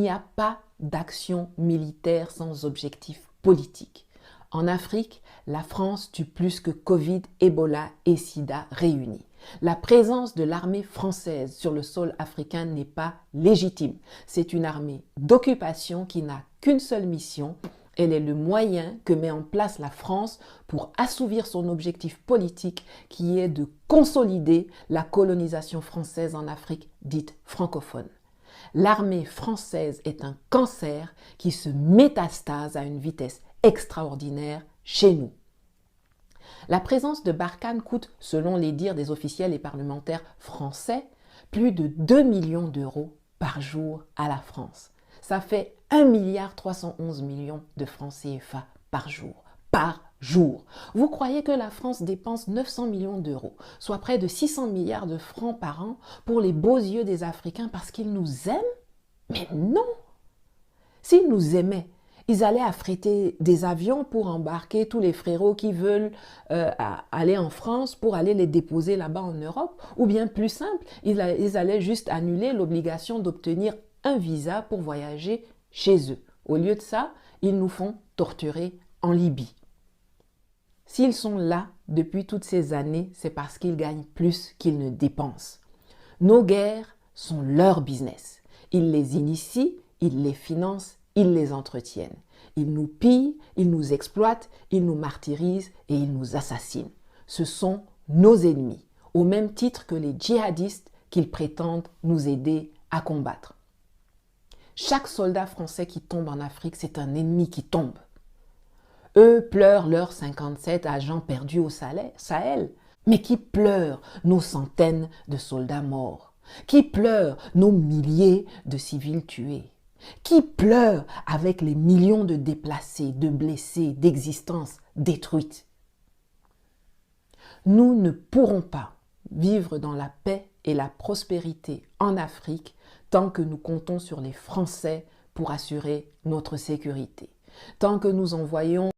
n'y a pas d'action militaire sans objectif politique. En Afrique, la France tue plus que Covid, Ebola et Sida réunis. La présence de l'armée française sur le sol africain n'est pas légitime. C'est une armée d'occupation qui n'a qu'une seule mission. Elle est le moyen que met en place la France pour assouvir son objectif politique qui est de consolider la colonisation française en Afrique dite francophone. L'armée française est un cancer qui se métastase à une vitesse extraordinaire chez nous. La présence de Barkhane coûte, selon les dires des officiels et parlementaires français, plus de 2 millions d'euros par jour à la France. Ça fait 1,311 milliard de francs CFA par jour. Par jour. Vous croyez que la France dépense 900 millions d'euros, soit près de 600 milliards de francs par an pour les beaux yeux des Africains parce qu'ils nous aiment? Mais non! S'ils nous aimaient, ils allaient affréter des avions pour embarquer tous les frérots qui veulent aller en France pour aller les déposer là-bas en Europe. Ou bien plus simple, ils allaient juste annuler l'obligation d'obtenir un visa pour voyager chez eux. Au lieu de ça, ils nous font torturer en Libye. S'ils sont là depuis toutes ces années, c'est parce qu'ils gagnent plus qu'ils ne dépensent. Nos guerres sont leur business. Ils les initient, ils les financent, ils les entretiennent. Ils nous pillent, ils nous exploitent, ils nous martyrisent et ils nous assassinent. Ce sont nos ennemis, au même titre que les djihadistes qu'ils prétendent nous aider à combattre. Chaque soldat français qui tombe en Afrique, c'est un ennemi qui tombe. Eux pleurent leurs 57 agents perdus au Sahel, mais qui pleurent nos centaines de soldats morts? Qui pleurent nos milliers de civils tués? Qui pleure avec les millions de déplacés, de blessés, d'existences détruites? Nous ne pourrons pas vivre dans la paix et la prospérité en Afrique tant que nous comptons sur les Français pour assurer notre sécurité. Tant que nous envoyons